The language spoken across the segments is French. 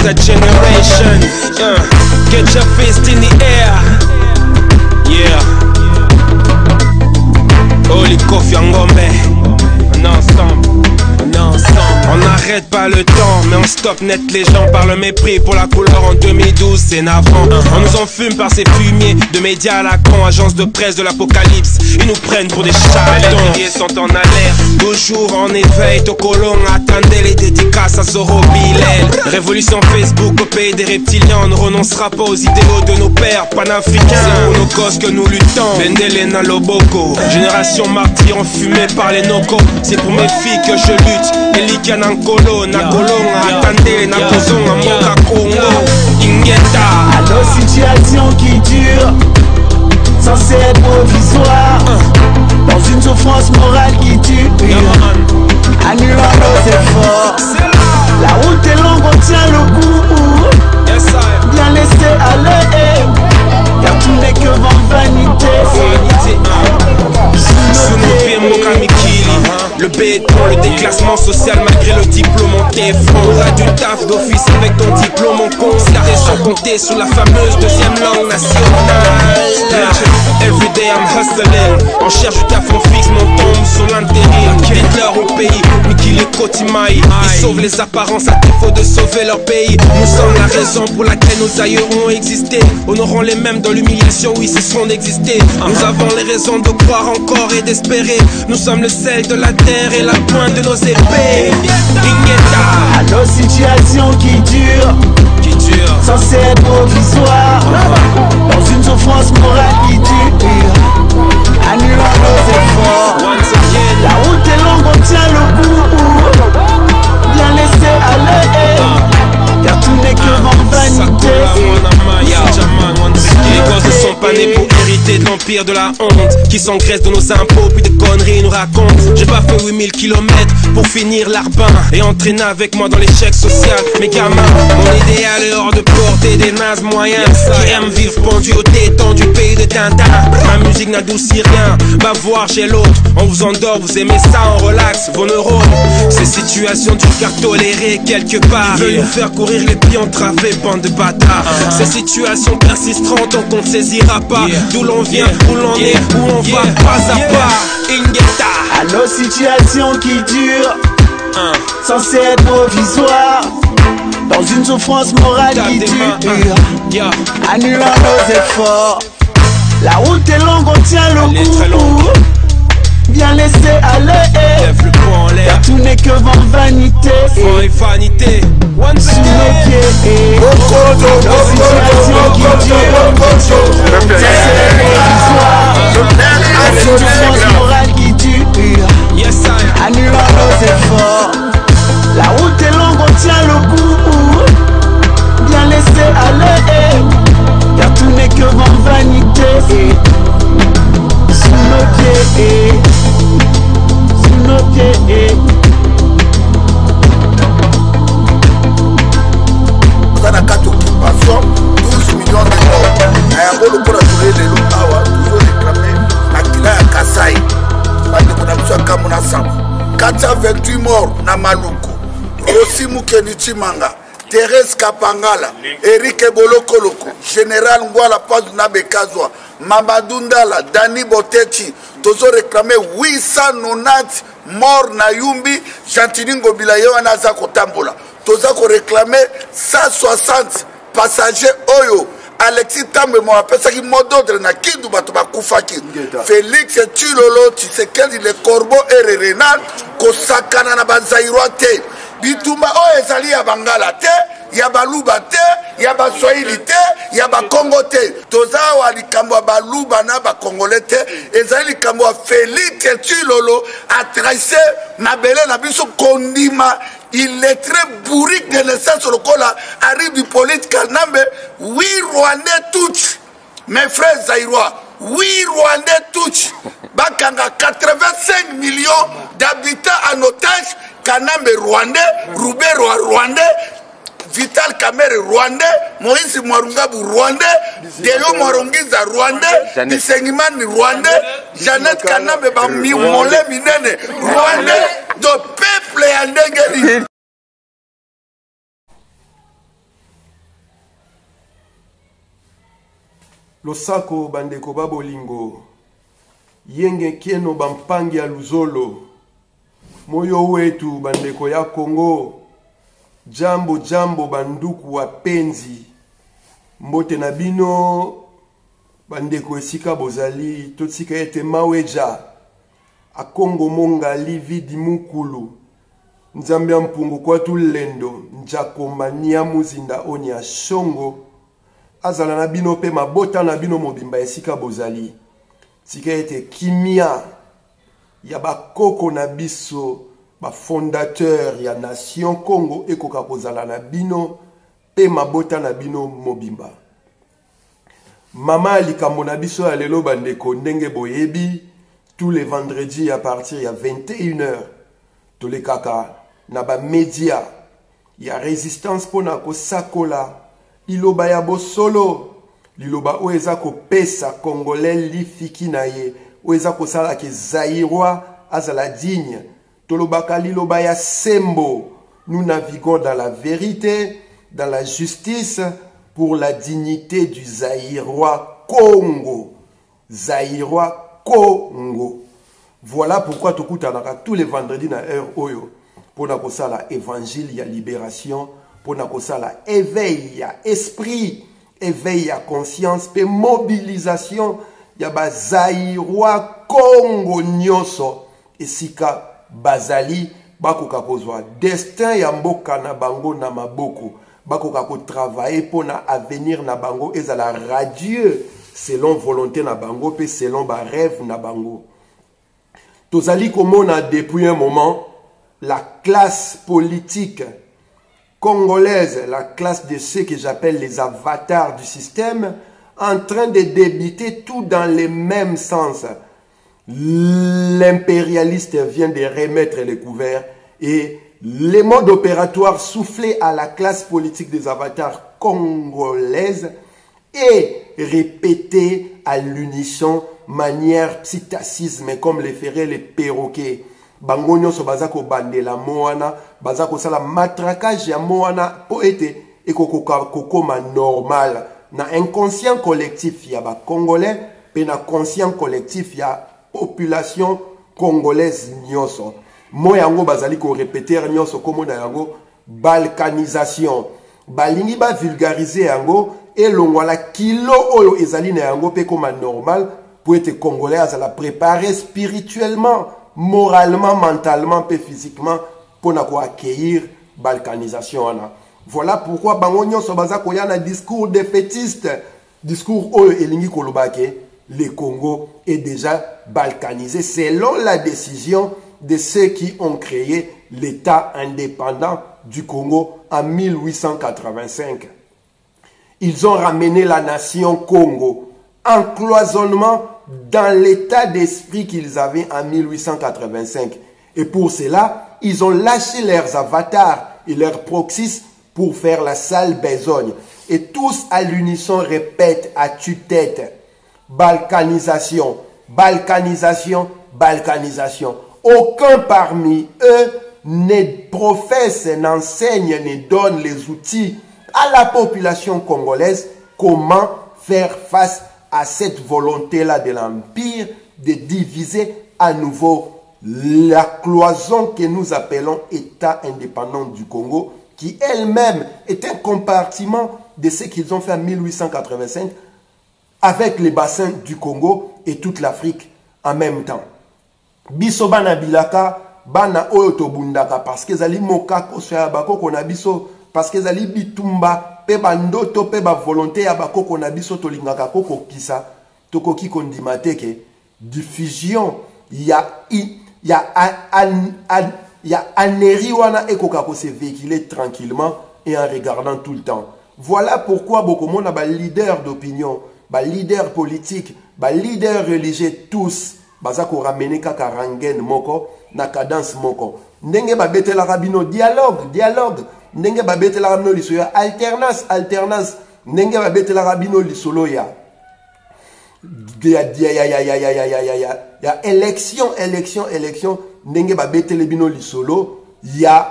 that generation. Get your fist in the air. Yeah. Holy Kofi Ngombe. On est ensemble. On n'arrête pas le temps, mais on stoppe net les gens par le mépris pour la couleur en 2012, c'est navrant. On nous enfume par ces fumiers de médias à la con, agence de presse de l'apocalypse. Ils nous prennent pour des charlatans. Les guerriers sont en alerte, toujours en éveil. Tokolong, attendez les dédicaces à Zoro Bilel. Révolution Facebook au pays des reptiliens. On ne renoncera pas aux idéaux de nos pères panafricains. C'est pour nos causes que nous luttons. Bendelena Loboko, génération martyre enfumée par les nocos. C'est pour mes filles que je lutte. Elika Nankolo, Nakolonga, Atande, Nakozonga, Moka Kongo, Ingeta. À nos situations qui durent, censées être provisoires, dans une souffrance morale qui tue, annulant nos efforts. La route est longue, on tient le coup, bien laissé aller, car tout n'est que vent vanité. Sous nos pieds, Moka Mikili. Le béton, le déclassement social malgré le diplôme en téfront. On a du taf d'office avec ton diplôme en conservé sans compter sur la fameuse deuxième langue nationale. Everyday I'm hustling. On cherche du taf, on fixe, mais on tombe sur l'intérim. Dites-leur au pays, Mikili Kotimaï. Ils sauvent les apparences à défaut de sauver leur pays. Nous sommes la raison pour laquelle nos aïeux ont existé. Honorons les mêmes dans l'humiliation où ils cesseront d'exister. Nous avons les raisons de croire encore et d'espérer. Nous sommes le sel de la terre et la pointe de nos épées. À nos situations qui durent, censées être provisoires, dans une souffrance morale qui dure, annulant nos efforts. La route est longue, on tient le coup, bien laissé aller, car tout n'est que vent vanité. Les gosses ne sont pas nés pour hériter de l'empire de la honte, qui s'engraissent de nos impôts puis des conneries nous racontent. J'ai pas fait 8000 km pour finir l'arbin et entraîner avec moi dans l'échec social. Mes gamins, mon idéal est hors de portée des nazes moyens qui aiment vivre pendu au téton du pays de Tintin. Ma musique n'adoucit rien, va voir chez l'autre. On vous endort, vous aimez ça, on relaxe vos neurones. Ces situations du car tolérées quelque part, veulent nous faire courir les pieds entravés, bande de bâtards. Ces situations persisteront tant qu'on ne saisira pas d'où l'on vient, où l'on est, où on va pas à pas. Ingeta. À nos situations qui durent, censées être provisoires, dans une souffrance morale qui dure, annulant nos efforts. La route est longue, on tient le coup, bien laissé aller, car tout n'est que vent vanité. Vanité. Sous nos pieds, nos situations qui durent, censées être provisoires, dans une souffrance morale qui dure, annulant nos efforts. La route est longue, on tient le coup, bien laissé aller, car tout n'est que vent vanité. Sous nos pieds, sous nos pieds. On a 4 occupations, 12 millions de morts. Et on a pour assurer les loups, toujours réclamé à Kila et Kassai. On a besoin de Kamuna Sam. 428 morts na Maluku. Rossi Moukenichi Manga. Thérèse Kapangala, Eric Bolokoloko, Général Ngwala Paz Nabekazwa, Mamadou Ndala, Dani Botechi, Tozo réclamé 890 morts na Yumbi, Chantiningo Bilayo Anaza Kotambola. Tozo réclamé 160 passagers Oyo. Alexis Tambe mo apesa ki mododre na kindu bato bakufaki. Félix Tshilolo Tshisekedi le Corbeau et Renal kosakana na banzairwa te. Bituma o ezali ya Bangala te, ya Baluba te, ya Baswahili te, ya Bakongo te. Toza wa likambo Baluba na Bakongole te, ezali likambo Félix Tshilolo a tracé mabele na biso kondima. Il est très bourrique de naissance au Kola, arrive du politique Kanambe. Oui, Rwandais touch. Mes frères Zaïrois, oui, Rwandais touch. Bakanga 85 millions d'habitants en otage. Kanambe Rwandais, Roubero Rwandais, Vital Kamerhe Rwandais, Moïse Mwarungabu Rwandais, Deyo Mwarongiza Rwandais, Bisengimani Rwandais, Jeannette Kanambe Mole Minene Rwandais, de peuple et en Losako bandeko babolingo. Yenge kieno bampangi ya luzolo. Moyo wetu bandeko ya Kongo. Jambo jambo banduku wapenzi. Mbote na bino bandeko esika bozali. Totsika ete maweja. A Kongo monga lividi mukulu. Nzambia mpungu kwa tulendo. Njako mania muzinda oni ya shongo. Azala na bino pe mabota na bino mobimba esika bozali. Tika ete kimia. Ya bakoko na biso. Ba fondateur ya nation Congo. Eko kakozala na bino. Pe mabota na bino mobimba. Mama likambo na biso ya lelo bandeko ndenge boyebi. Tous les vendredis à partir de 21h, tous les kaka, naba média, il y a résistance pour nako sakola, iloba ya bo solo, liloba oeza ko pesa congolais li fiki na ye, oeza ko sala ke zaïrois azala digne, tolobaka liloba ya sembo, nous naviguons dans la vérité, dans la justice, pour la dignité du zaïrois Congo, zaïrois Congo. Voilà pourquoi tu écoutes tous les vendredis dans l'heure Oyo. Pour nous la évangile, il y a libération. Pour nous la éveil, il y a esprit. Éveil, il y a conscience. Puis mobilisation, il y a Zaïrois Congo Nyoso. Et Sika Bazali, Bako Kapozwa. Destin ya mboka na bango na maboko. Bako Kako travailler pour na avenir na bango. Et ça la radieux. Selon volonté na bango, puis selon ba rêve na bango. Tozali komona depuis un moment, la classe politique congolaise, la classe de ceux que j'appelle les avatars du système, en train de débiter tout dans le même sens. L'impérialiste vient de remettre les couverts et les modes opératoires soufflés à la classe politique des avatars congolaises et répété à l'unisson, manière psittacisme, comme les ferait les perroquets. Bango nyonso bazako bandela moana, bazako sala matraquage ya moana poete et kokoma normal. Na inconscient collectif ya ba congolais, pe na conscient collectif ya population congolaise nyonso. Mo yango bazali ko répéter nyonso komo na yango balkanisation. Balingi ba vulgariser yango et l'ongwala kilo oyo ezali na yango pe comme normal pour être congolais à la préparer spirituellement, moralement, mentalement et physiquement pour accueillir balkanisation. Voilà pourquoi bango nyonso bazako ya na discours défaitiste, discours oyo elingi kolobake, le Congo est déjà balkanisé selon la décision de ceux qui ont créé l'État indépendant du Congo en 1885. Ils ont ramené la nation Congo en cloisonnement dans l'état d'esprit qu'ils avaient en 1885. Et pour cela, ils ont lâché leurs avatars et leurs proxys pour faire la sale besogne. Et tous à l'unisson répètent à tue-tête, balkanisation, balkanisation, balkanisation. Aucun parmi eux ne professe, n'enseigne, ne donne les outils à la population congolaise comment faire face à cette volonté-là de l'Empire de diviser à nouveau la cloison que nous appelons État indépendant du Congo, qui elle-même est un compartiment de ce qu'ils ont fait en 1885 avec les bassins du Congo et toute l'Afrique en même temps. Biso bana bilaka, bana oyo tobundaka parce que zali mokako soya bakoko na biso, parce que zali bitumba pe bandoto pe ba volonté ya bakoko na biso tolingaka koko kisa tokoki kondima teke diffusion ya aneri wana ekoka ko se véhiculer tranquillement et en regardant tout le temps. Voilà pourquoi beaucoup de monde ba leader d'opinion, ba leader politique, ba leader religieux tous bazako ramener kaka rangen moko na cadence moko. Ndenge ba betela rabino dialogue. Ndenge ba betela rabino lisolo ya alternance. Ndenge ba betela rabino lisolo ya élection. Ndenge ba betele bino lisolo ya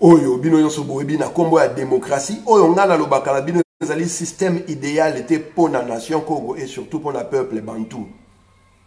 oyo bino nyonso boyebi na kombo ya démocratie oyo ngana lobaka na bino le système idéal était pour la nation Congo et surtout pour le peuple bantou.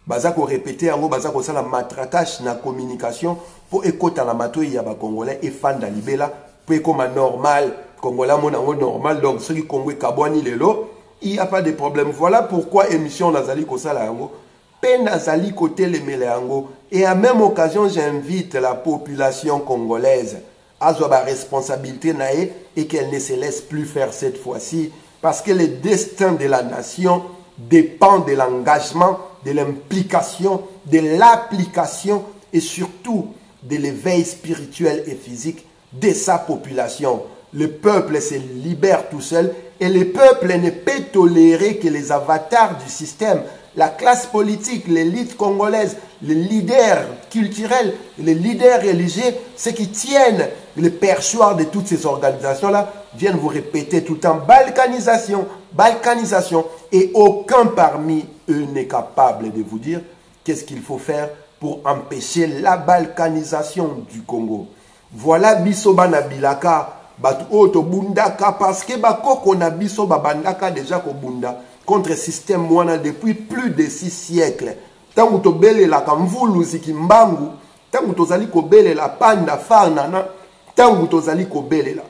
Baza ko répéter yango baza ko sala matraquage na communication pour écouter la matoi ya ba congolais et fan da libela pour comme normal congolais mon normal donc ceux qui Congo kabwani lelo il y a pas de problème. Voilà pourquoi émission nazali ko sala yango pe nazali côté le yango et à même occasion j'invite la population congolaise à avoir la responsabilité nae et qu'elle ne se laisse plus faire cette fois-ci parce que le destin de la nation dépend de l'engagement, de l'implication, de l'application et surtout de l'éveil spirituel et physique de sa population. Le peuple se libère tout seul et le peuple ne peut tolérer que les avatars du système, la classe politique, l'élite congolaise, les leaders culturels, les leaders religieux, ceux qui tiennent le perchoir de toutes ces organisations-là, viennent vous répéter tout le temps balkanisation, balkanisation. Et aucun parmi eux n'est capable de vous dire qu'est-ce qu'il faut faire pour empêcher la balkanisation du Congo. Voilà biso bana bilaka, batu oto bundaka, parce que bakoko na biso babandaka déjà ko bunda contre le système mwana depuis plus de 6 siècles. Tangu to bele la kamvulu zikimbangu, tangu to zali ko bele la panda farnana, tangu to zali ko bele la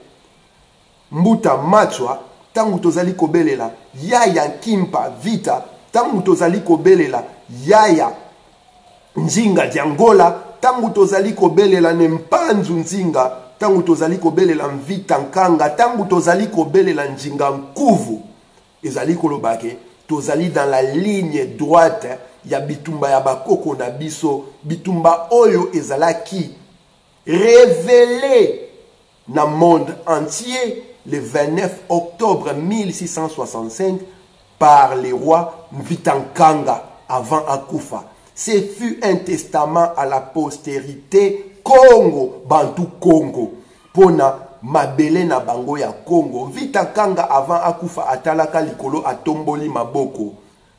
mbuta machwa, tangu to zali ko bele la yaya kimpa vita, tangu to zali ko bele la yaya nzinga diangola, tangu to zali ko bele la nempanzu nzinga, tangu to zali ko bele la mvita nkanga, tangu to zali ko bele la njinga nkuvu. Ezali kolobake tozali dans la ligne droite ya bitumba ya bakoko na biso bitumba oyo ezalaki révélé na monde entier le 29 octobre 1665 par le roi Mvitankanga avant Akufa. Ce fut un testament à la postérité Congo, Bantu Congo, pona mabele na bango ya Congo. Mvitankanga avant Akufa atalaka likolo atomboli maboko.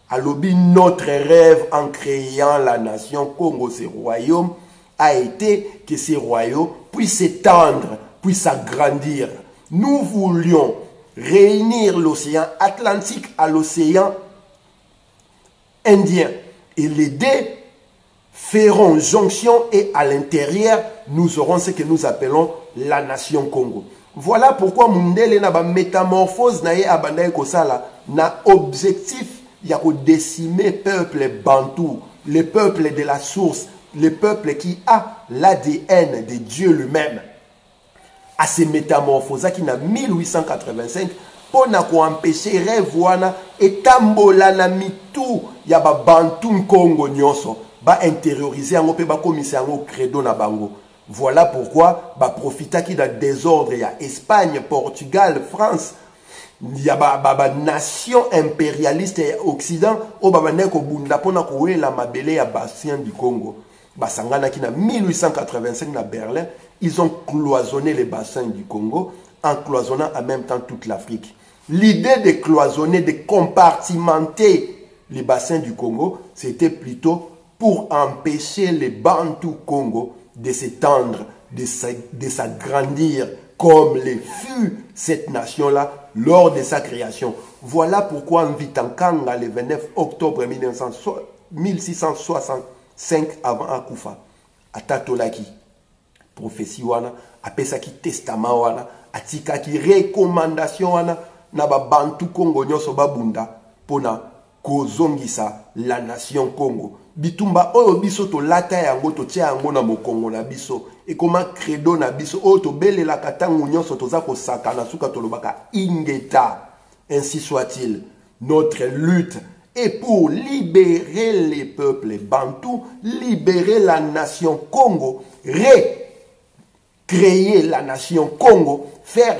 Alobi notre rêve en créant la nation Congo, ce royaume, a été que ce royaume puisse s'étendre, puisse s'agrandir. Nous voulions réunir l'océan Atlantique à l'océan Indien. Et les deux feront jonction et à l'intérieur, nous aurons ce que nous appelons la nation Congo. Voilà pourquoi Mundele na ba métamorphose na ye abandai kosala na objectif ya ko décimer peuple bantou, le peuple de la source, le peuple qui a l'ADN de Dieu lui-même. À ces métamorphoses qui na 1885 pour na ko empêcher rêve wana etambola na mitu ya ba bantou Congo nyonso ba intérioriser yango pe ba komisa yango credo na bango. Voilà pourquoi ba profita ki da désordre ya Espagne, Portugal, France, ya ba nation impérialiste ya Occident o ba neko bunda pona ko la mabele ya bassin du Congo. Ba sangana ki na 1885 na Berlin, ils ont cloisonné les bassins du Congo en cloisonnant en même temps toute l'Afrique. L'idée de cloisonner, de compartimenter les bassins du Congo, c'était plutôt pour empêcher les Bantous Congo de s'étendre, de s'agrandir comme le fut cette nation-là lors de sa création. Voilà pourquoi Mvitankanga, le 29 octobre 1665 avant Akufa, atatolaki prophétie wana, apesaki testament wana, atikaki recommandation wana, na ba Bantu Congo nyoso babunda pona kozongisa la nation Congo. Bitumba oyo biso to lata yango to tia yango na mokongo na biso e koma credo na biso oyo to belela katangu nyonso toza ko sakana suka to lobaka ingeta. Ainsi soit-il. Notre lutte est pour libérer les peuples bantous, libérer la nation Congo, recréer la nation Congo, faire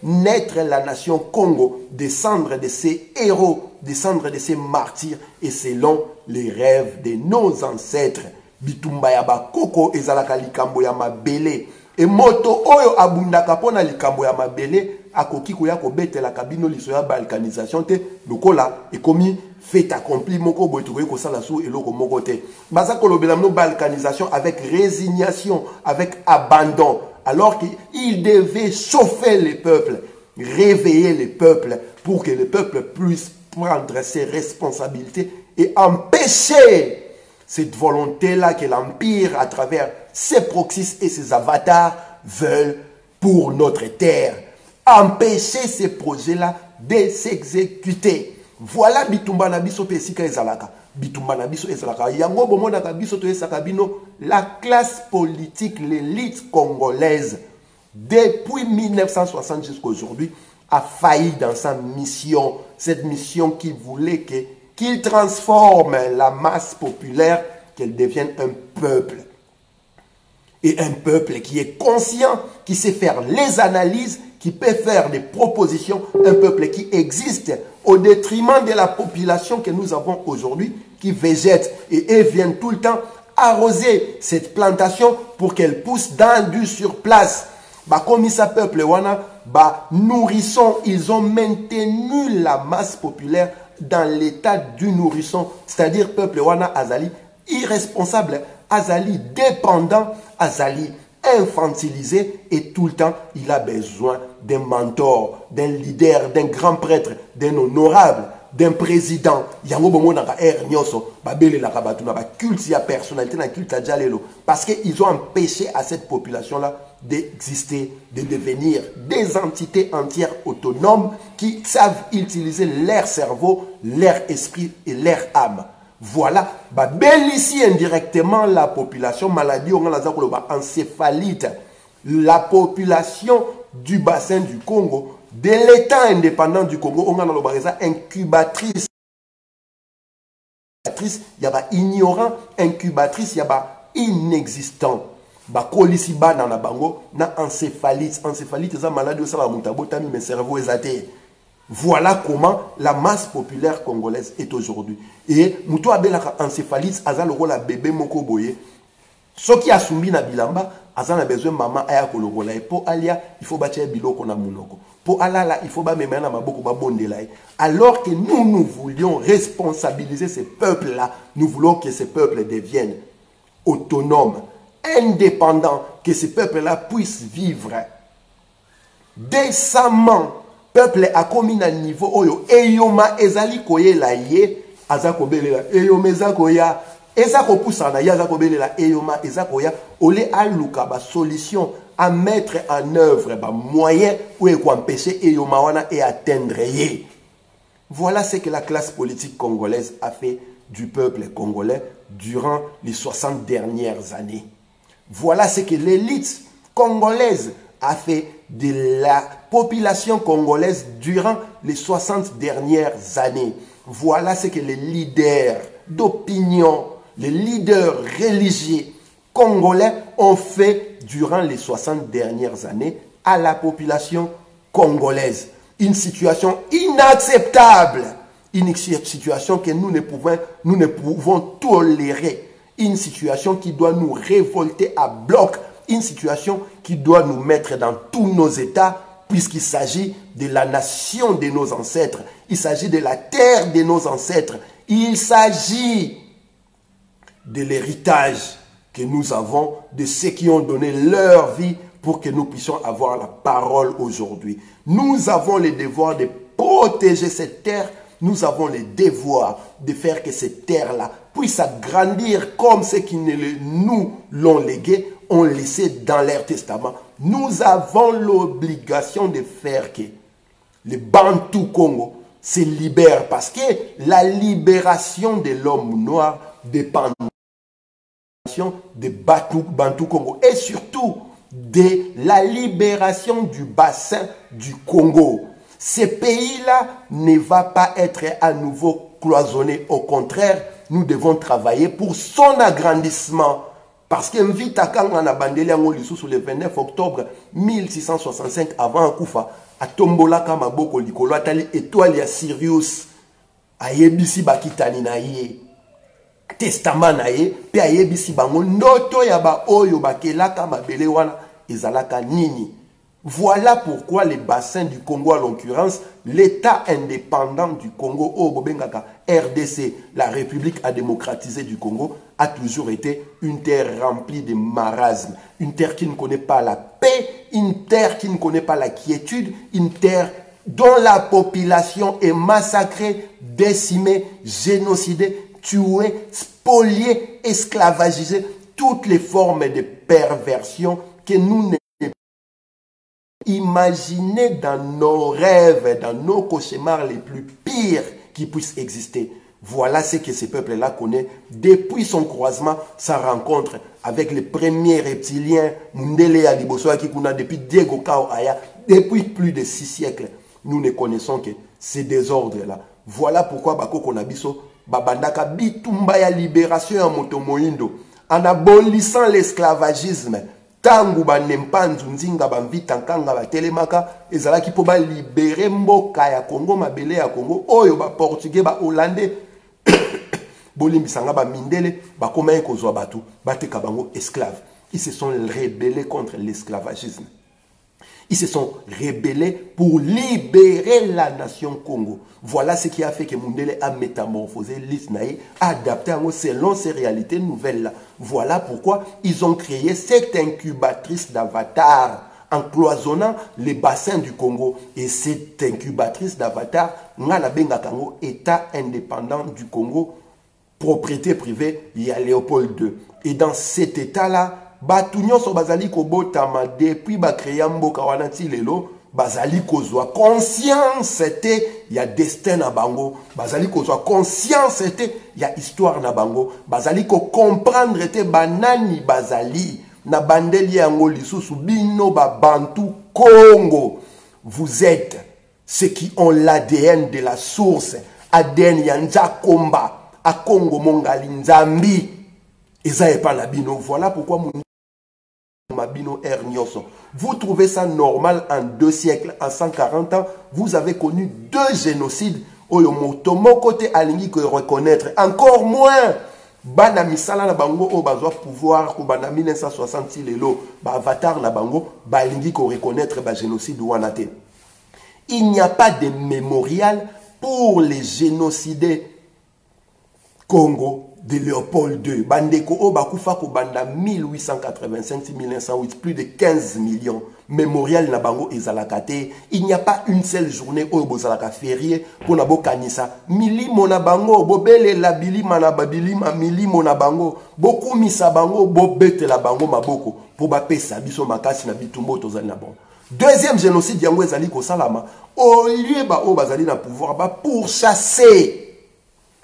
renaître la nation Congo, descendre de ses héros, descendre de ses martyrs et selon les rêves de nos ancêtres. Bitumba ya bakoko ezalaka likambo ya mabele. Et moto oyo abundaka pona likambo ya mabele akoki koya kobetela kabino liso ya balkanisation te lokola ekomi fait accompli moko boy to ko sala sou eloko moko te. Baza kolobela no balkanisation avec résignation, avec abandon, alors qu'il devait chauffer les peuples, réveiller les peuples pour que les peuples puissent prendre ses responsabilités et empêcher cette volonté-là que l'Empire, à travers ses proxys et ses avatars, veulent pour notre terre. Empêcher ces projets-là de s'exécuter. Voilà bitumba na biso pe esika ezalaka. Bitumba na biso ezalaka. Yango bomona ka biso to esaka bino la classe politique, l'élite congolaise, depuis 1960 jusqu'à aujourd'hui, a failli dans sa mission. Cette mission qui voulait qu'il transforme la masse populaire, qu'elle devienne un peuple. Et un peuple qui est conscient, qui sait faire les analyses, qui peut faire des propositions, un peuple qui existe au détriment de la population que nous avons aujourd'hui, qui végète et eux viennent tout le temps arroser cette plantation pour qu'elle pousse dans du surplace. Comme ça, peuple wana, nourrissons, ils ont maintenu la masse populaire dans l'état du nourrisson, c'est-à-dire peuple wana azali irresponsable, azali dépendant, azali infantilisé, et tout le temps il a besoin d'un mentor, d'un leader, d'un grand prêtre, d'un honorable, d'un président. Yango bongo naka nyoso babele la kabatu na ba culte ya personnalité na culte ya jalelo, parce qu'ils ont empêché à cette population là d'exister, de devenir des entités entières autonomes qui savent utiliser leur cerveau, leur esprit et leur âme. Voilà, ici indirectement la population, maladie, on a encéphalite, la population du bassin du Congo, de l'État indépendant du Congo, on a incubatrice. Il y a ignorant, incubatrice, il y a inexistant. Kolisi ba na bango na encéphalite. Encéphalite c'est une maladie ça la mutabotami mais cerveau est. Voilà comment la masse populaire congolaise est aujourd'hui. Et muto abelaka encéphalite aza lokola bébé moko boye. Ce qui a soumis na bilamba aza na besoin maman aya kolokola po alia il faut batia biloko na munoko. Po alala il faut ba memena na maboko ba bondela. Alors que nous voulions responsabiliser ces peuples là, nous voulons que ces peuples deviennent autonomes, indépendant, que ce peuple-là puisse vivre décemment. Peuple a commis un niveau oyo eyoma ezali koyela ye azako belela eyoma ezakoya ezako pusana ya azako belela eyoma ezakoya ole aluka ba solution à mettre en œuvre ba moyen ou empêcher eyoma wana et atteindre ye. Voilà ce que la classe politique congolaise a fait du peuple congolais durant les 60 dernières années. Voilà ce que l'élite congolaise a fait de la population congolaise durant les 60 dernières années. Voilà ce que les leaders d'opinion, les leaders religieux congolais ont fait durant les 60 dernières années à la population congolaise. Une situation inacceptable, une situation que nous ne pouvons tolérer. Une situation qui doit nous révolter à bloc, une situation qui doit nous mettre dans tous nos états, puisqu'il s'agit de la nation de nos ancêtres, il s'agit de la terre de nos ancêtres, il s'agit de l'héritage que nous avons, de ceux qui ont donné leur vie pour que nous puissions avoir la parole aujourd'hui. Nous avons le devoir de protéger cette terre, nous avons le devoir de faire que cette terre-là puisse s'agrandir comme ceux qui nous l'ont légué, ont laissé dans leur testament. Nous avons l'obligation de faire que le Bantou Congo se libère, parce que la libération de l'homme noir dépend de Bantou Congo et surtout de la libération du bassin du Congo. Ce pays-là ne va pas être à nouveau cloisonné. Au contraire, nous devons travailler pour son agrandissement. Parce que Mvita Kanga na bandeli yango lisusu le 29 octobre 1665 avant Koufa, a tombolaka maboko likolo atali étoile ya Sirius, ayebisi bakitani na ye, testament na ye, pe ayebisi bango ndoto ya ba oyo bakelaka mabele wana ezalaka nini. Voilà pourquoi les bassins du Congo, à l'occurrence, l'État indépendant du Congo, au Bobengaka, RDC, la République à démocratiser du Congo, a toujours été une terre remplie de marasme, une terre qui ne connaît pas la paix, une terre qui ne connaît pas la quiétude, une terre dont la population est massacrée, décimée, génocidée, tuée, spoliée, esclavagisée, toutes les formes de perversion que nous ne imaginez dans nos rêves, dans nos cauchemars les plus pires qui puissent exister. Voilà ce que ce peuple-là connaît depuis son croisement, sa rencontre avec les premiers reptiliens, Mundele Alibosoa Kikuna, depuis Diego Kao Aya, depuis plus de 6 siècles. Nous ne connaissons que ces désordres-là. Voilà pourquoi Bako Konabiso, Babandaka Bitumba ya libération en Motomoindo, en abolissant l'esclavagisme. Tangu ba nempanzu nzinga ba mvitankanga ba telemaka ezalaki po ba libérer mboka ya Congo, mabele ya Congo oyo ba portugais ba hollandais bolimbisanga ba mindele ba koma ekozwa batu bateka bango esclaves. Ils se sont rebellés contre l'esclavagisme. Ils se sont rebellés pour libérer la nation Congo. Voilà ce qui a fait que Mundele a métamorphosé l'Isnaï, adapté selon ces réalités nouvelles-là. Voilà pourquoi ils ont créé cette incubatrice d'avatar en cloisonnant les bassins du Congo. Et cette incubatrice d'avatar, Ngala Benga Kango, État indépendant du Congo, propriété privée, il y a Léopold II. Et dans cet état-là, Batunyo so bazali ko botama depuis ba créer mboka wana ti lelo bazali kozwa conscience était il y a destin na bango, bazali kozwa conscience était il y a histoire na bango, bazali ko comprendre était banani bazali na bandeli yango lisusu bino ba bantu Congo. Vous êtes ceux qui ont l'ADN de la source, ADN ya Nzakomba a Congo mongali Nzambi eza epa na bino. Voilà pourquoi Mabino Ernioso. Vous trouvez ça normal en 2 siècles, en 140 ans, vous avez connu 2 génocides. Oyo motomo côté alingi que reconnaître, encore moins. Bana misala na bango o bazwa pouvoir ko bana 1966 lelo, ba avatar na bango, ba alingi ko reconnaître ba génocide wanate. Il n'y a pas de mémorial pour les génocidés Congo de Léopold II. Bandeko o bakufa ko banda 1885-1908, plus de 15 millions. Mémorial na bango ezalakate. Il n'y a pas une seule journée o bozalaka férié pour na bokanisa. Milimo na bango bobele la bilima na babilima milimo na bango. Boku misa bango bobete la bango maboko pour bapesa biso makasi na bitumbo tozali na bango. Deuxième génocide yango ezali ko salama. Au lieu ba o bazali na pouvoir ba pourchasser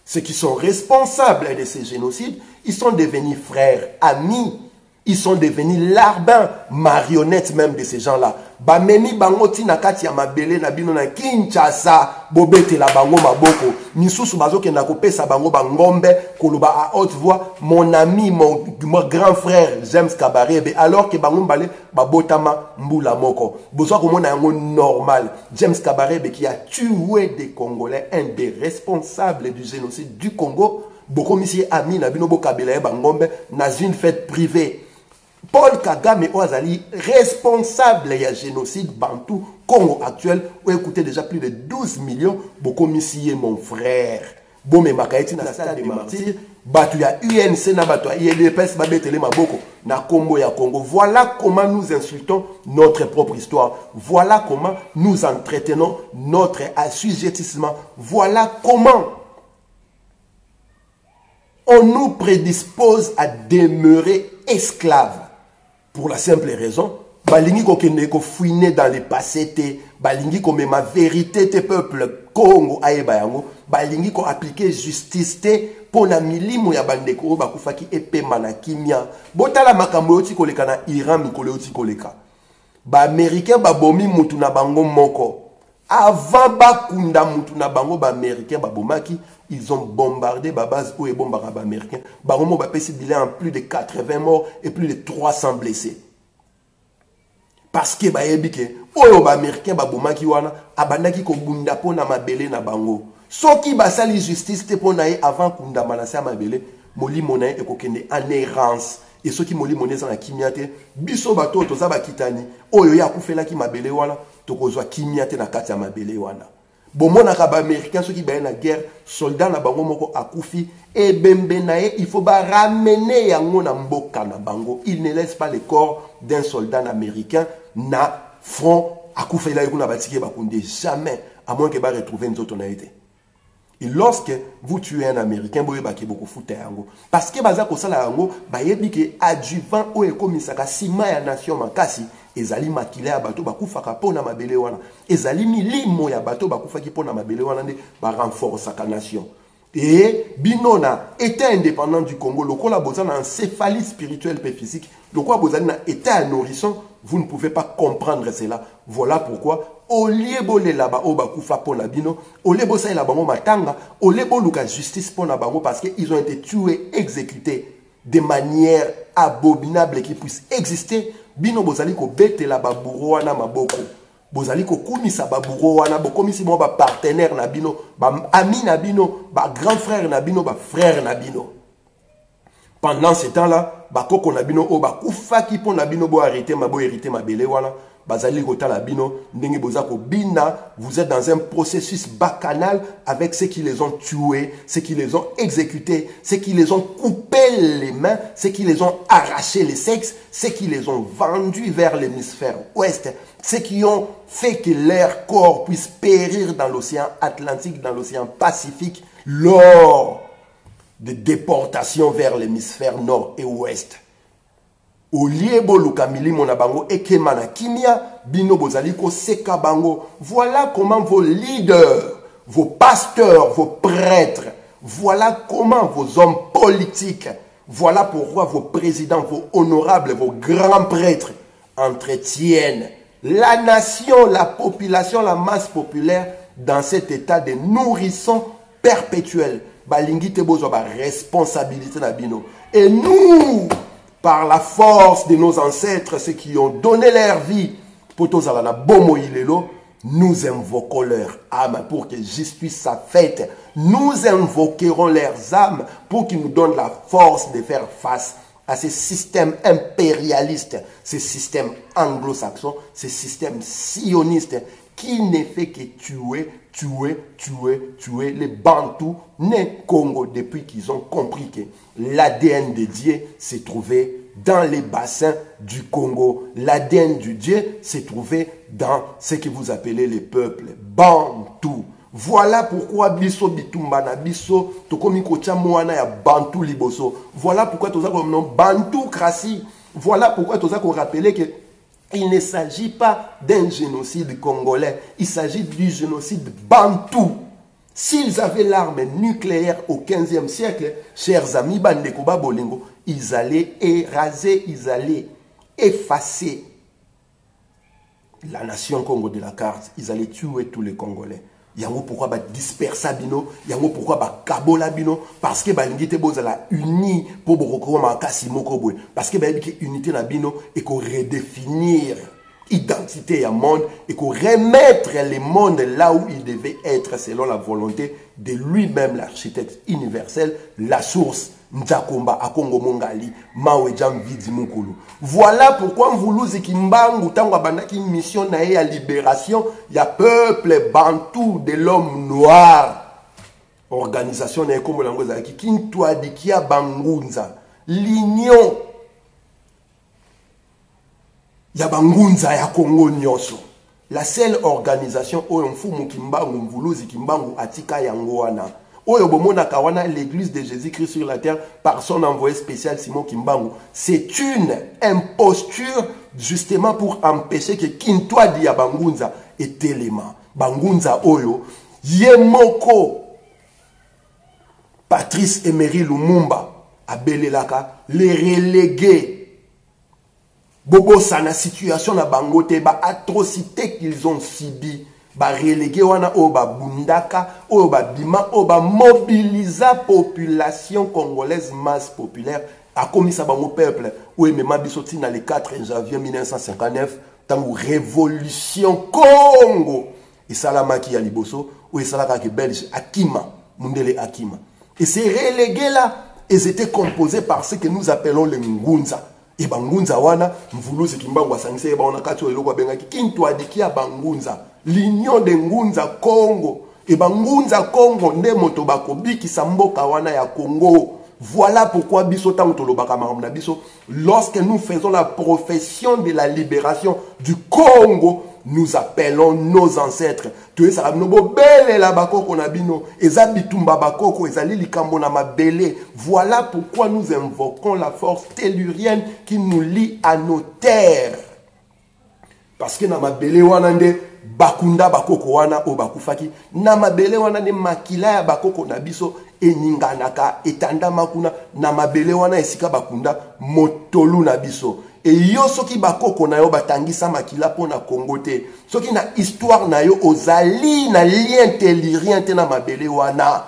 ceux qui sont responsables de ces génocides, ils sont devenus frères, amis. Ils sont devenus larbins, marionnettes même de ces gens-là. Bamemi bango tina kati ya mabele na bino na Kinshasa, bobete la bango maboko. Misusu bazoke na kopesa bango bangombe, koloba à haute voix, mon ami, mon grand frère James Kabarebe, alors que bango mbale babotama mbula moko. Bozo komona yango normal. James Kabarebe qui a tué des Congolais, un des responsables du génocide du Congo, boko misi ami na bino bokabela bangombe na une fête privée. Paul Kagame Oazali, responsable du génocide Bantou, Congo actuel, où écoutez déjà plus de 12 millions, beaucoup missier mon frère. Bon, mais Makaïti na stade de martyrs, batu ya UNC na batu ya ILPS, babetele maboko, na Congo ya Congo. Voilà comment nous insultons notre propre histoire. Voilà comment nous entretenons notre assujettissement. Voilà comment on nous prédispose à demeurer esclaves. Pour la simple raison, balingi ko kende ko fouiner dans le passé te, balingi ko mema vérité te peuple Congo ayeba yango, balingi ko appliquer justice te pona milimo ya bandeko bakufaki epema na kimia. Botala makambo yoti koleka na Iran mikolo yoti koleka. Ba américain ba bomi mutu na bango moko. Avant bakunda mutu na bango ba américain ba bomaki, ils ont bombardé ba base pour bombardé ba américain. Ba romo ba pesi bilan en plus de 80 morts et plus de 300 blessés. Parce que ba yebike oyo ba américain ba bomaki wana abandaki ko bunda pona mabele na bango. Soki ba sali justice te pona ye avant kunda manasa mabele, moli monae ekokende en errance. Et ceux qui moli monnaie na kimiate, biso bato toza ba kitani, oyo ya kufela ki mabele wana, tokozwa kimiate na kati ya mabele wana. Bomonaka ba américain ceux qui ba na guerre soldat na bango moko akufi et bembe na ye il faut ba ramener yango na mboka na bango. Il ne laisse pas le corps d'un soldat américain na front akufa ila yuna batiki ba kunde jamais à moins que ba retrouver une autre naïté. Et lorsque vous tuez un américain boye ba ki beaucoup fouta yango parce que baza ko sala yango ba yebi ke adjuvant o ekomisaka sima ya nation makasi ezali makile ya bato bakufaka pona mabele wana ezali milimo ya bato bakufaki pona mabele wana nde ba renforcer ka nation et binona état indépendant du Congo lokola bozana un encéphalie spirituelle et physique lokola bozana état nourrisson vous ne pouvez pas comprendre cela. Voilà pourquoi au lieu de là-bas au bakufa pona bino au lieu de ça là bango matanga au lieu de luka justice pona bango parce que ils ont été tués exécutés de manière abominable qui puisse exister. Bino bozali ko bete la baburo wana maboko bozali ko kumisa baburo wana bokomisi mo ba partenaire na bino ba ami na bino ba grand frère na bino ba frère na bino. Pendant ce temps-là bakoko na bino o bakufa ki pona bino bo arrêter mabo hériter mabele wana bazali ko tala bino ndenge bozako bina vous êtes dans un processus bacchanal avec ceux qui les ont tués, ceux qui les ont exécutés, ceux qui les ont coupé les mains, ceux qui les ont arraché les sexes, ceux qui les ont vendus vers l'hémisphère ouest, ceux qui ont fait que leur corps puisse périr dans l'océan Atlantique, dans l'océan Pacifique lors de déportations vers l'hémisphère nord et ouest. Au lieu boluka milimo na bango ekema na kimia bino bozali ko seka bango. Voilà comment vos leaders, vos pasteurs, vos prêtres, voilà comment vos hommes politiques, voilà pourquoi vos présidents, vos honorables, vos grands prêtres entretiennent la nation, la population, la masse populaire dans cet état de nourrisson perpétuel. Balingi te bozo ba responsabilité na bino. Et nous, par la force de nos ancêtres, ceux qui ont donné leur vie pour tous la bomo ilelo, nous invoquons leur âme pour que justice soit faite. Nous invoquerons leurs âmes pour qu'ils nous donnent la force de faire face à ce système impérialiste, ce système anglo-saxon, ce système sioniste qui ne fait que tuer les Bantous nés Congo depuis qu'ils ont compris que l'ADN de Dieu se trouvait dans les bassins du Congo. L'ADN du Dieu se trouvait dans ce que vous appelez les peuples Bantous. Voilà pourquoi biso bitumba na biso tokomi kocha mwana ya Bantou liboso. Voilà pourquoi toza ko nom Bantoocratie. Voilà pourquoi toza ko rappeler que il ne s'agit pas d'un génocide congolais, il s'agit du génocide bantou. S'ils avaient l'arme nucléaire au 15e siècle, chers amis Bandekoba Bolingo, ils allaient éraser, ils allaient effacer la nation Congo de la carte, ils allaient tuer tous les Congolais. Yango pourquoi ba dispersa bino, yango pourquoi ba kabola bino, parce que ba ngite bozala uni pour bokoko makasi moko boy, parce que ba yebiki unité na bino et ko redéfinir identité ya monde et ko remettre le monde là où il devait être selon la volonté de lui-même l'architecte universel, la source Nzakomba Akongo Mongali Mawe Vidi Mukulu. Voilà pourquoi Mvuluzi Kimbangu tangwa bandaki mission na ya libération ya peuple bantou de l'homme noir. Organisation na Kongo langoza ki kintwa dikia bangunza l'union ya bangunza ya Congo nyoso. La seule organisation où on fout Mukimbangu Mvuluzi Kimbangu atika yango wana. L'église de Jésus-Christ sur la terre par son envoyé spécial Simon Kimbangu. C'est une imposture justement pour empêcher que Kintwa Dia Bangunza et Telema. Bangunza Oyo, Yemoko, Patrice Emery Lumumba, Abelelaka, les relégués. Bobo Sana situation na Bangote, ba atrocité qu'ils ont subi. Ba relégué wana oba bundaka oba bima oba mobilisa population congolaise masse populaire a commis ça bango peuple ou même bisoti na le 4 janvier 1959 tangu révolution Congo et salamaki ya liboso ou salaka ke belge Akima Mundele Akima et ces relégués là ils étaient composés par ce que nous appelons les Ngunza et bangunza wana Mvuluzi Kimbangu asangise ba ona kati eloko bengaki Kintwa dikia bangunza l'union de Ngunza Congo. Et ben Ngunza Congo nde moto bakobi ki samboka wana ya Congo. Voilà pourquoi biso tango tolobaka makamna biso, lorsque nous faisons la profession de la libération du Congo, nous appelons nos ancêtres. Tu es belle la bakoko na bino, ezabitumba bakoko ezali likambo na mabele. Voilà pourquoi nous invoquons la force tellurienne qui nous lie à nos terres. Parce que na mabele wana nde bakunda bakoko wana o bakufaki, na mabele wana nde makila ya bakoko na biso eninganaka etanda makuna, na mabele wana esika bakunda motolu na biso. Et yo soki bakoko na yo batangisa makila po na Congo te, soki na histoire na yo ozali na lien tellurien te na mabele wana,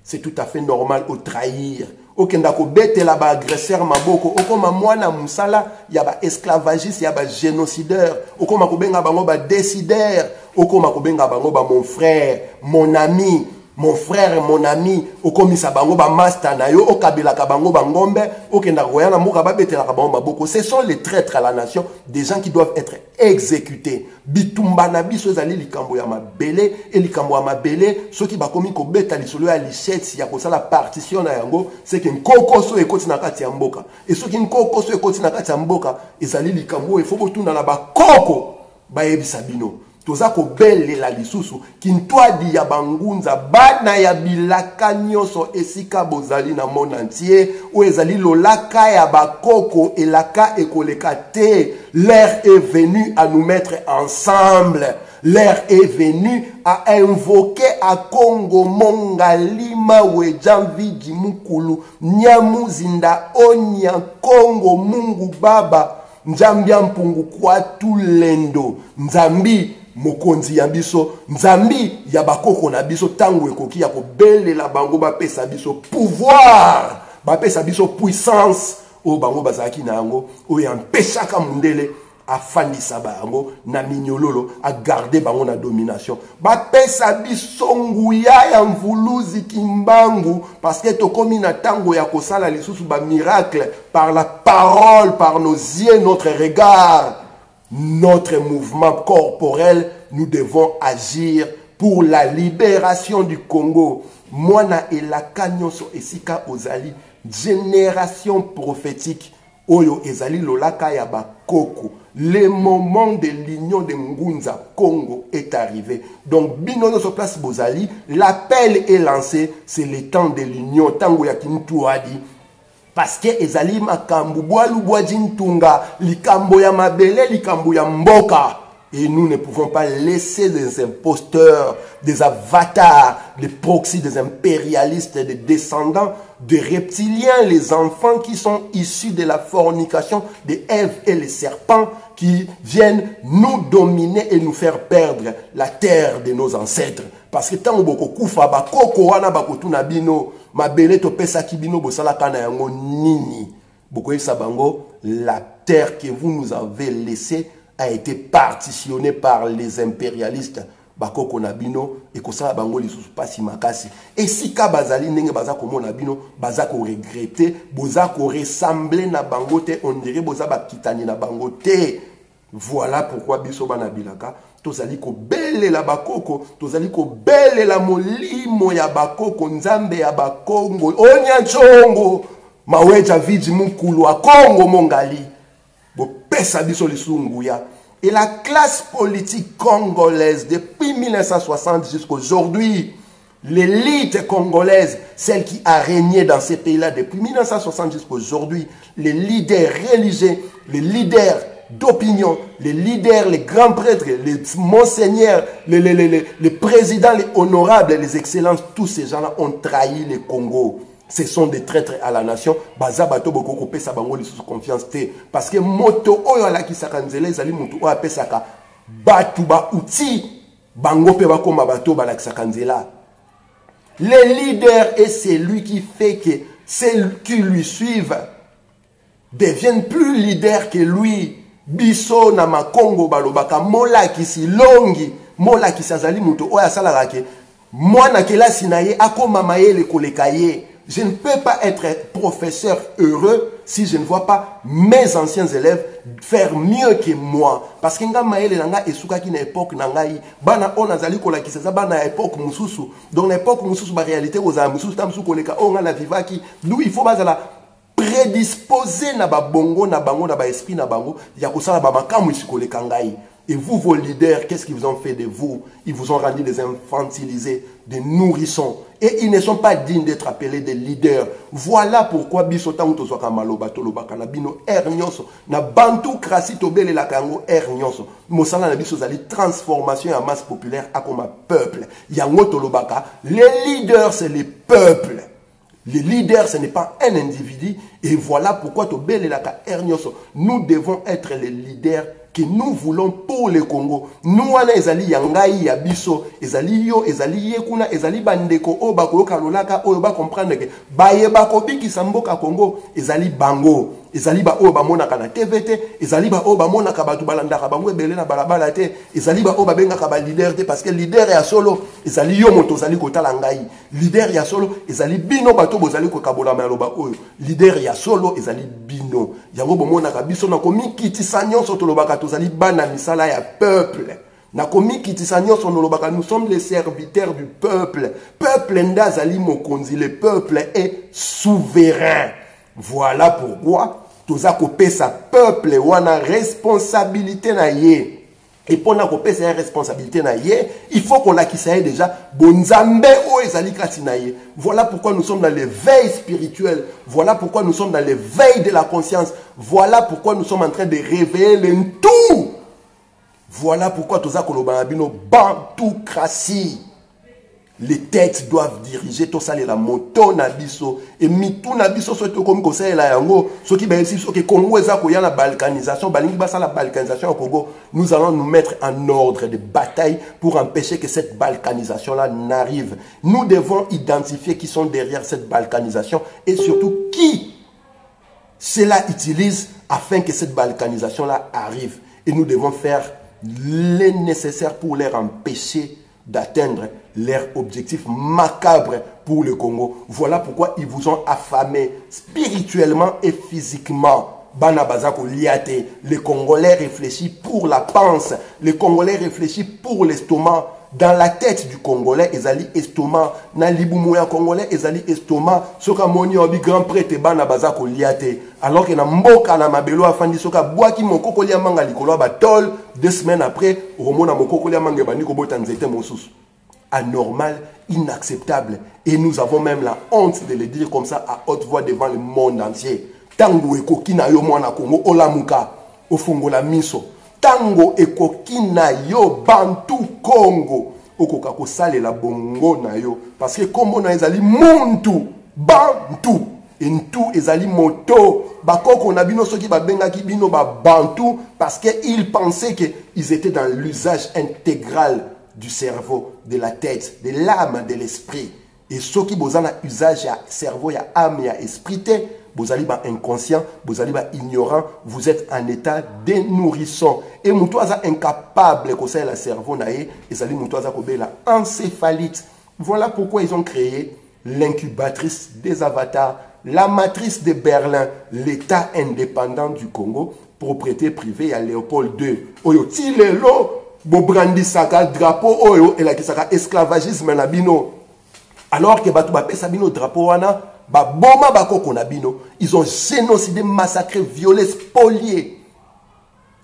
c'est tout à fait normal au trahir. Okenda ko betela ba agresseur maboko, okoma mwana musala ya ba esclavagiste, ya ba génocideur, okoma ko benga bango ba décideur, okoma ko benga bango ba mon frère, mon ami, mon frère, mon ami, okomisa bango ba master na yo, okabila ka bango ba ngombe, okenda ko yana muka ba betela ka bango maboko. Ce sont les traîtres à la nation, des gens qui doivent être exécutés. Bitumba na biso ezali likambo ya mabele, et likambo ya mabele, soki bakomi ko beta lisolo ya lichette ya ko sala partition na yango, c'est que nkokoso ekoti na kati ya mboka. Et soki nkokoso ekoti na kati ya mboka, ezali likambo il faut botuna na ba koko ba yebisa bino. Toza ko belle la lisusu kintwadi ya bangunza bana ya bilaka nyoso esika bozali na monde entier ou ezali lolaka ya bakoko elaka ekoleka te. L'heure est venue à nous mettre ensemble. L'heure est venue à invoquer à Congo Mongalima Wejamvidi Mukulu Nyamuzinda Onya Congo Mungu Baba Nzambia mpungu kwa tulendo Nzambi mokonzi ya biso Nzambi ya bakoko na biso tango ekoki ya kobelela bango bapesa biso pouvoir bapesa biso puissance o bango bazaki na yango o yampeshaka mundele afandisa bango na minyololo a garder bango na domination bapesa biso nguya ya mvuluzi kimbangu parce que tokomi na tango ya kosala lisusu ba miracle par la parole, par nos yeux, notre regard, notre mouvement corporel. Nous devons agir pour la libération du Congo. Mwana elaka nyonso esika ozali génération prophétique oyo ezali lolaka ya bakoko. Le moment de l'union de Ngunza Congo est arrivé. Donc bino no so place bozali, l'appel est lancé, c'est le temps de l'union tango ya kintuadi. Parce que ezali makambu bwalu bwajintunga likambo ya mabele likambo ya mboka. Et nous ne pouvons pas laisser des imposteurs, des avatars, des proxys, des impérialistes, des descendants de reptiliens, les enfants qui sont issus de la fornication de Ève et les serpents qui viennent nous dominer et nous faire perdre la terre de nos ancêtres. Parce que tant boko kufa ba koko wana bakotu na bino mabele to pesa kibino bosala kana yango nini boko sabango la terre que vous nous avez laissée a été partitionnée par les impérialistes bakoko na bino et kosala bango lisusu pasi makasi et si ka bazali ndenge baza komona bino baza ko regretter boza ko ressembler na bango te on dirait boza bakitani na bango te. Voilà pourquoi biso bana bilaka tozali ko belle la bakoko tozali ko belle la molimo ya bakoko nzambe ya bakongo onya chongo maweja vidi mukulu wa Congo mongali bo pesa biso lisunguya. Et la classe politique congolaise depuis 1960 jusqu'à aujourd'hui, l'élite congolaise, celle qui a régné dans ces pays-là depuis 1960 jusqu'à aujourd'hui, les leaders religieux, les leaders d'opinion, les leaders, les grands prêtres, les monseigneurs, les présidents, les honorables, les excellences, tous ces gens-là ont trahi le Congo. Ce sont des traîtres à la nation. Baza bato boko ko pesa bango lisusu confiance te parce que moto oyo ala kisaka nzela ezali moto oyo apesaka batu ba uti bango pe bakoma bato bala kisaka nzela. Le leader est celui qui fait que ceux qui lui suivent deviennent plus leaders que lui. Biso na makongo balobaka mola kisi longi mola kisi azali moto oyo asalaka ke mwana kelasi na ye akoma mayele koleka ye Je ne peux pas être professeur heureux si je ne vois pas mes anciens élèves faire mieux que moi. Parce que nga maele nanga esuka ki na époque nangai bana ona zali kola ki ça bana époque mususu. Donc l'époque mususu ba réalité aux mususu tam su koleka onga la vivaki. Nous il faut bazala prédisposer na ba bongo na bango na ba esprit na bango ya kosala ba makamu isikoleka ngai. Et vous, vos leaders, qu'est-ce qu'ils vous ont fait de vous? Ils vous ont rendu des infantilisés, des nourrissons. Et ils ne sont pas dignes d'être appelés des leaders. Voilà pourquoi Bisota Utosoka Maloba Toloba Kanabino Ernyoso. Na Bantu Krasi Tobele la Kango Ernyoso. Mosala Nabiso Zali transformation en masse populaire à comme un peuple. Yango Tolobaka. Les leaders, c'est les peuples. Les leaders, ce n'est pas un individu. Et voilà pourquoi Tobele la Ernyoso. Nous devons être les leaders que nous voulons pour le Congo. Nous, on a ezali yangai yabiso, ezali yo, ezali yekuna, ezali bandeko, o bako kalolaka, o ba comprendre que baye bako biki samboka Congo, ezali bango, ezali ba o ba monaka na TVT, ezali ba o ba monaka batu balandaka bango ebele na balabala te, ezali ba o ba bengaka ba leader te parce que leader ya solo, ezali yo moto zali kotala ngai, leader ya solo, ezali bino bato bozali ko kabola maloba oyo, leader ya solo ezali bino, yango bomonaka biso na komi kitisa nyonso tolobaka tozali bana misala ya peuple. Na komi kitisa nyonso nolobaka, nous sommes les serviteurs du peuple. Peuple ndazali mokonzi, le peuple est souverain. Voilà pourquoi toza kopesa peuple wana responsabilité na ye. Et pour na kopesa responsabilité na ye, il faut qu'on la kisaye déjà bonzambe o ezali kati na ye. Voilà pourquoi nous sommes dans l'éveil spirituel. Voilà pourquoi nous sommes dans l'éveil de la conscience. Voilà pourquoi nous sommes en train de réveiller le tout. Voilà pourquoi toza koloba bino bantoucratie. Les têtes doivent diriger tout ça la moto nabiso et mitou nabiso surtout comme conseil la yango ce qui ben si ce que Congo eza ko ya la balkanisation balingi basa la balkanisation au Congo, nous allons nous mettre en ordre de bataille pour empêcher que cette balkanisation là n'arrive. Nous devons identifier qui sont derrière cette balkanisation et surtout qui cela utilise afin que cette balkanisation là arrive, et nous devons faire le nécessaire pour les empêcher d'atteindre leur objectif macabre pour le Congo. Voilà pourquoi ils vous ont affamé spirituellement et physiquement. Bana bazako liate. Les Congolais réfléchissent pour la panse. Les Congolais réfléchissent pour l'estomac. Dans la tête du Congolais, ils allaient estomac. Dans l'ibumouya Congolais, ils allaient estomac. Soka moni obi grand prêtre bana bazako liate. Alors que na mboka na mabelo afandi soka boaki mokoko lia manga likolo ba tol 2 semaines après, romona mokoko lia manga bani ko botanzete mosusu. Anormal, inacceptable. Et nous avons même la honte de le dire comme ça à haute voix devant le monde entier. Tango ekokina yo mwana Congo olamuka ofungola miso. Tango ekokina yo bantu Congo okoka kosalela bongo na yo parce que kombo na ezali muntu bantu entu ezali moto bakoko na bino soki babengaki bino ba bantu parce que ils pensaient que ils étaient dans l'usage intégral du cerveau, de la tête, de l'âme, de l'esprit. Et ceux qui ont un usage à cerveau, à âme et à esprit, vous allez inconscient, vous allez ignorant, vous êtes en état de nourrisson. Et vous êtes incapable de faire le cerveau, et vous allez la encéphalite. Voilà pourquoi ils ont créé l'incubatrice des avatars, la matrice de Berlin, l'État indépendant du Congo, propriété privée à Léopold II. Oyotilelo, bobrandisaka drapeau oyo elakisaka esclavagisme na bino. Alors que batu bapesa bino drapeau wana ba boma bakoko na bino, ils ont génocidé, massacré, violé, spolié.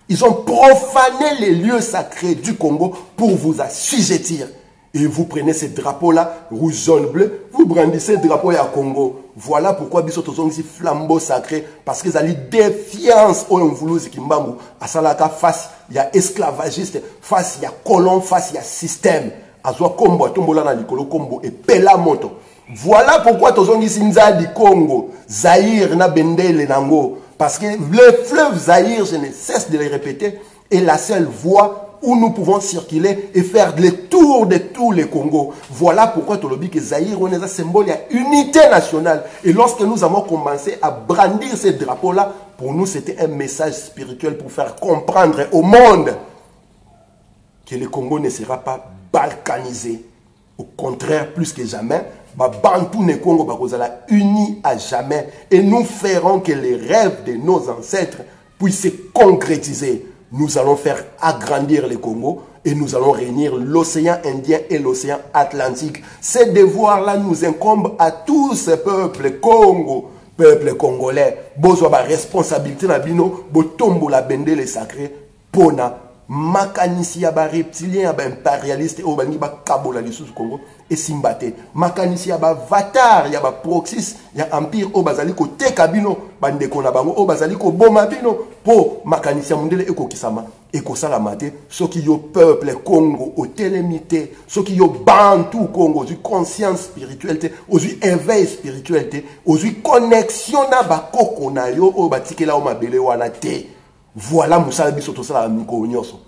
Ils ont profané les lieux sacrés du Congo pour vous assujettir. Et vous prenez ces drapeaux-là, rouge, jaune, bleu, vous brandissez le drapeau à Congo. Voilà pourquoi biso tozong ici flambeau sacré, parce qu'ils allaient défiance au Mvuluzi Kimbangu, à Salaka face, il y a esclavagiste, face il y a colon, face il y a système. Azwa kombo, tombola na likolo kombo et pela moto. Voilà pourquoi tozong ici Nzadi Congo, Zaïre na bendele nango, parce que le fleuve Zaïre, je ne cesse de le répéter, est la seule voie où nous pouvons circuler et faire le tour de tous les Congos. Voilà pourquoi Tolobi que Zaïre, on est un symbole, il y a unité nationale. Et lorsque nous avons commencé à brandir ces drapeaux-là, pour nous, c'était un message spirituel pour faire comprendre au monde que le Congo ne sera pas balkanisé. Au contraire, plus que jamais, Bantou ne Congo bakozala unis à jamais et nous ferons que les rêves de nos ancêtres puissent se concrétiser. Nous allons faire agrandir le Congo et nous allons réunir l'océan Indien et l'océan Atlantique. Ces devoirs-là nous incombent à tous ces peuples Congo, peuple congolais. Besoin de responsabilité na bino, botombo la bendele sacré, pona makanisi ya ba reptilien ya ba impérialiste au bangi ba kabola lisusu Congo et simbate makanisi ya ba vatar ya ba proxys ya empire au bazali ko teka bino bande ko na bango au bazali ko boma bino po makanisi ya mundele ekokisama ekosala te soki yo peuple Congo au télémité soki yo bantu Congo du conscience spirituelle ozui éveil spirituel ozui connexion na ba koko na yo o batikela o mabele wana te. Voilà musala biso to sala miko nyoso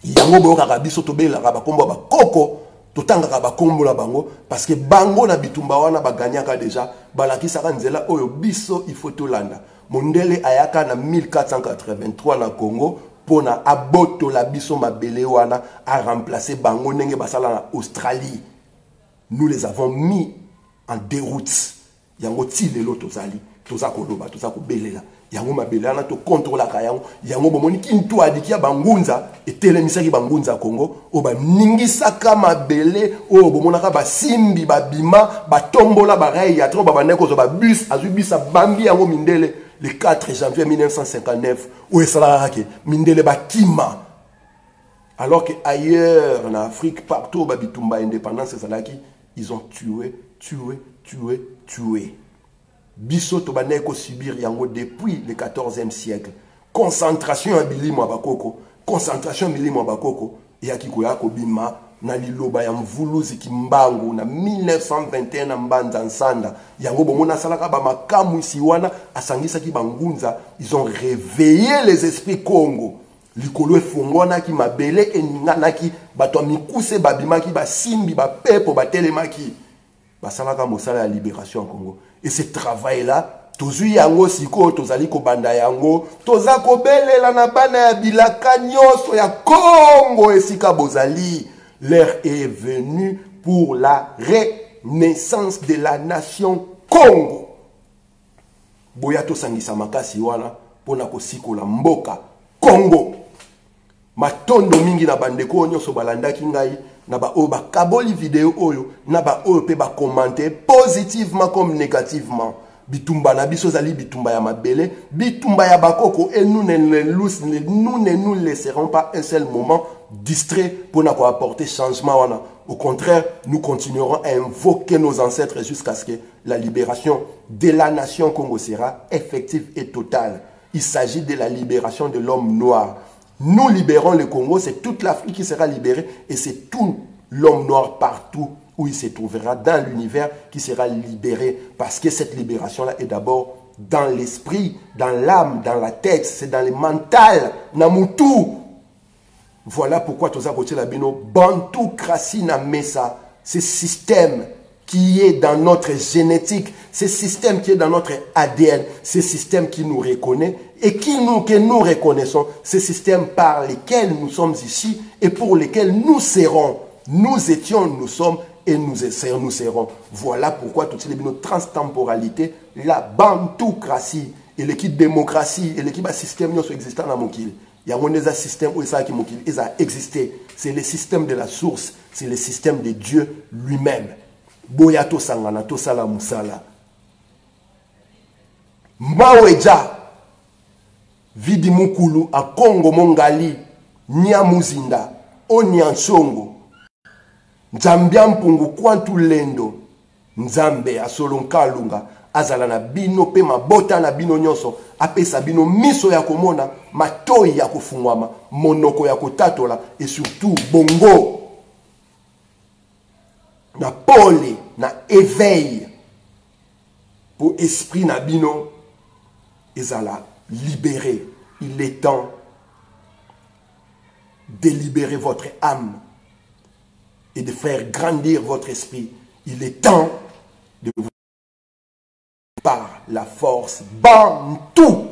yango boka ka biso to bela ka bakombo ba koko to tanga ka bakombo la bango parce que bango na bitumba wana baganyaka déjà balakisa ka nzela oyo biso il faut to landa mondele ayaka na 1483 na Congo pona aboto la biso mabele wana a remplacer bango ndenge basala na Australie. Nous les avons mis en déroute yango ti lelo tozali toza koloba toza kobelela yango mabele ana to contrôler ka yango bomoni kintu adiki ya bangunza etelemisaki bangunza Congo o ba ningisaka mabele o bomonaka ba simbi ba bima ba tombola ba rei ya tro ba bandeko zo ba bus azubisa bambi yango mindele le 4 janvier 1959 o esala ke mindele ba kima alors que ailleurs en Afrique partout ba bitumba indépendance ezalaki ils ont tué biso to baneko subir yango depuis le 14e siècle. Concentration en bilimo bakoko, concentration bilimo bakoko ya kikoya ko bima na liloba ya mvuluzi kimbangu na 1921 na mbanza nsanda yango bomona salaka ba makamu isi wana asangisa ki bangunza. Ils ont réveillé les esprits Congo. Likolo efongona ki mabele eningana ki bato mikuse babima ki basimbi ba pepo batelemaki basalaka mosala ya libération en Congo. Et ce travail-là, tozui yango siko, tozali ko banda yango, toza ko belela na bana ya bilaka nyoso ya Congo esika bozali. L'heure est venue pour la renaissance de la nation Congo. Boya to sangisa makasi wana pona ko sikola mboka Congo. Matondo mingi na bandeko nyoso balandaki ngai na ba o ba kaboli vidéo oyo na ba o pe ba commenter positivement comme négativement bitumba na biso zali bitumba ya mabele bitumba ya bakoko et nous ne nous laisserons pas un seul moment distrait pour na ko apporter changement wana. Au contraire, nous continuerons à invoquer nos ancêtres jusqu'à ce que la libération de la nation Congo sera effective et totale. Il s'agit de la libération de l'homme noir. Nous libérons le Congo, c'est toute l'Afrique qui sera libérée et c'est tout l'homme noir partout où il se trouvera dans l'univers qui sera libéré. Parce que cette libération-là est d'abord dans l'esprit, dans l'âme, dans la tête, c'est dans le mental, namutu. Voilà pourquoi Toza Koche Labino, Bantu Krasi na Mesa, ce système qui est dans notre génétique, ce système qui est dans notre ADN, ce système qui nous reconnaît et que nous reconnaissons, ce système par lequel nous sommes ici et pour lequel nous serons. Nous étions, nous sommes et nous serons. Voilà pourquoi toutes les transtemporalité, la bantoukratie et l'équipe démocratie et l'équipe système existant dans mon kil. Il y a un système où ça a existé. C'est le système de la source, c'est le système de Dieu lui-même. Boyato sangana to sala musala. Maweja vidi mukulu a Congo mongali nyamuzinda o nyansongo nzambia mpungu kwantu lendo nzambe asolonkalunga azala na bino pe mabota na bino nyonso apesa bino miso ya komona matoi ya kofungwama monoko ya kotatola et surtout bongo na pole na éveil pour esprit na bino ezala libéré. Il est temps de libérer votre âme et de faire grandir votre esprit. Il est temps de vous par la force bantu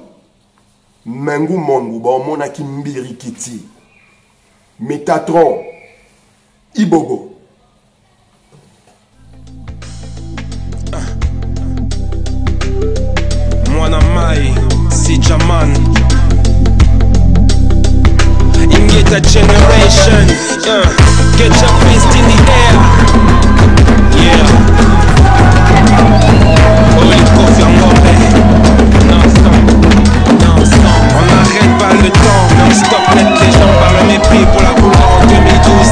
mengu mongu ba mona kimbiri kiti Métatron Ibogo. Wanamai, Sijaman. Ingeta generation, get your fist in the air. Yeah. Holy Kofi Ngombe. Non-stop. On n'arrête pas le temps, non-stop. Net les gens par le mépris pour la couleur en 2012,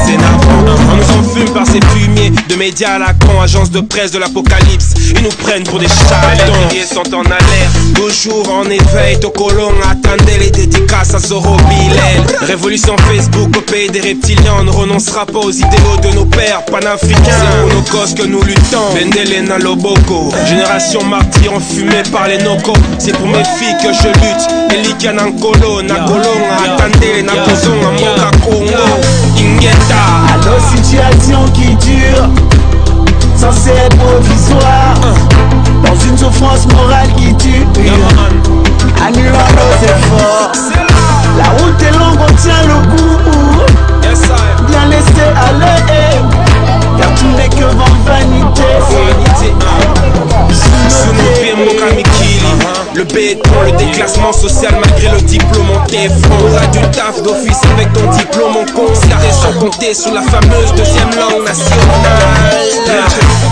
c'est navrant. On nous enfume par ces fumiers de médias à la con, agence de presse de l'apocalypse. Ils nous prennent pour des charlatans. Les guerriers sont en alerte, toujours en éveil. Tokolong, attendez les dédicaces à Zoro Bilel. Révolution Facebook au pays des reptiliens. On ne renoncera pas aux idéaux de nos pères panafricains. C'est pour nos causes que nous luttons. Bendelena Loboko, génération martyre enfumée par les nocos. C'est pour mes filles que je lutte. Elikia Nankolo, Nakolong, attendez, Nakozong, Moka Kongo, Ingeta. À nos situations qui durent, censées être provisoires, dans une souffrance morale qui tue, annulant nos efforts. La route est longue, on tient le coup, bien laissé aller, car tout n'est que vanité. Sous nos pieds, Moka Mikili. Le béton, le déclassement social malgré le diplôme on t'effondre. Du taf d'office avec ton diplôme on constate. Sans compter sur la fameuse deuxième langue nationale.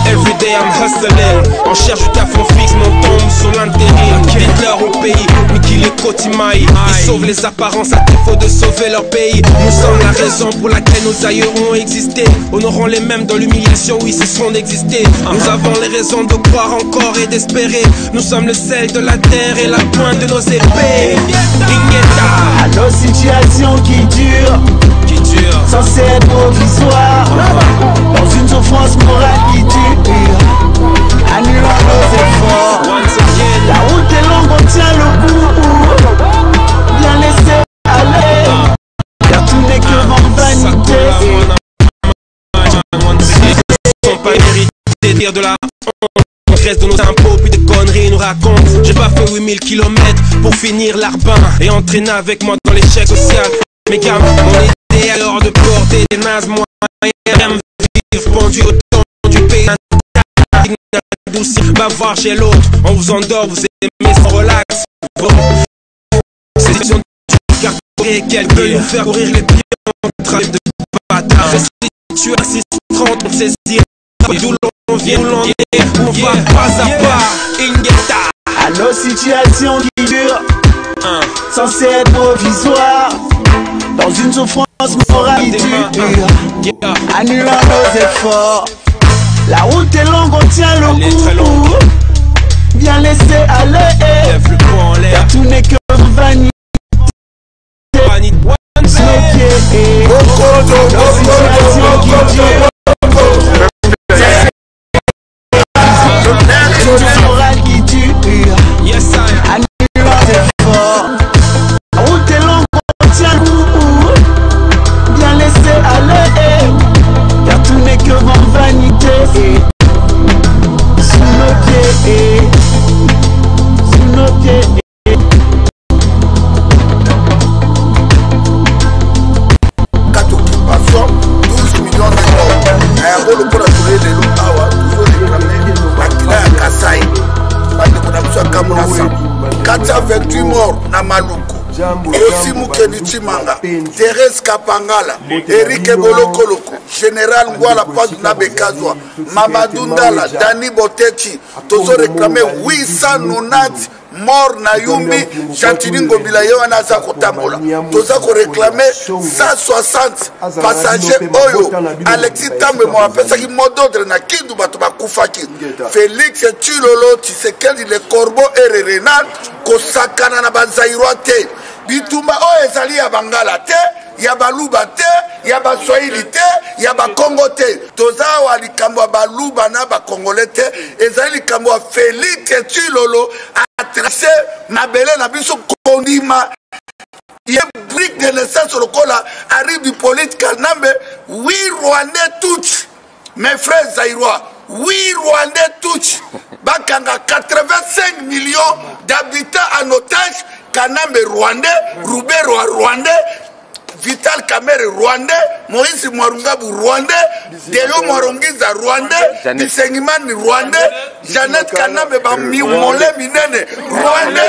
Everyday I'm hustling. On cherche du taf, on fixe, mais on tombe sur l'intérim. Dites-leur au pays, Mikili et Kotimaï. Ils sauvent les apparences à défaut de sauver leur pays. Nous sommes la raison pour laquelle nos aïeux ont existé. Honorons les mêmes dans l'humiliation où ils cesseront d'exister. Nous avons les raisons de croire encore et d'espérer. Nous sommes le sel de la terre et la pointe de nos épées. À nos situations qui durent, censées être provisoires, dans une souffrance morale qui tue, annulant nos efforts. La route est longue, on tient le coup, bien laissé aller, car tout n'est que vanité. Ils sont pas mérités de dire de la honte. On reste de nos impôts, puis des conneries nous racontent. J'ai pas fait 8000 km pour finir l'arbin et entraîner avec moi dans l'échec social. Mes gammes, mon idée alors de porter des nazes moyens, vivre pendu au temps du pays. Bavard chez l'autre, on vous endort, vous aimez sans relax. C'est question du carré qu'elle veut nous faire courir les pieds en train de bâtard. Tu as 630 pour saisir d'où l'on vient, où l'on est, on va pas à pas. Ingeta. À nos situations qui durent, censées être provisoires, dans une souffrance morale qui tue, annulant nos efforts. La route est longue, on tient le coup, bien laissé aller, car tout n'est que vanité. Nos situations qui durent, morale qui tue, annulant nos efforts. La route est longue, on tient le coup, bien laissé aller, car tout n'est que vanité. Sous nos pieds, sous nos pieds. Kata 28 morts na Maluku. Aussi Mukeni Chimanga, Thérèse Kapangala, Eric Bolokoloko, Général Ngwala Paz Nabekazwa, Mamadou Ndala, Dani Botechi, Tozo réclamé 890 morts na Yumbi, Chantini Ngobila Yoana Zakotambola. Tozo réclamé 160 passagers Oyo, Alexis Tambe mo appelle ça qui mododre na Kindu Batoba Koufaki. Félix Tshilolo, Tshisekedi le Corbeau et Renal, Kosakana na Banzairoate. Bitumba o ezali ya Bangala te, ya Baluba te, ya Baswahili te, ya Bakongo te. Toza wa likambo Baluba na Bakongole te, ezali likambo Félix Tshilolo a tracé mabele na biso kondima. Yé brique de naissance au Kola arrive du politique Kanambe, oui Rwandais tous, mes frères Zaïrois, oui Rwandais tous, Bakanga 85 millions d'habitants en otage. Kanambe Rwandais, Roubaix Rwandais, Vital Kamerhe rwandais, Moïse Mwarungabu rwandais, Deo Mwarongiza rwandais, Bisengimani rwandais, Jeannette Kagame Mole Minene rwandais.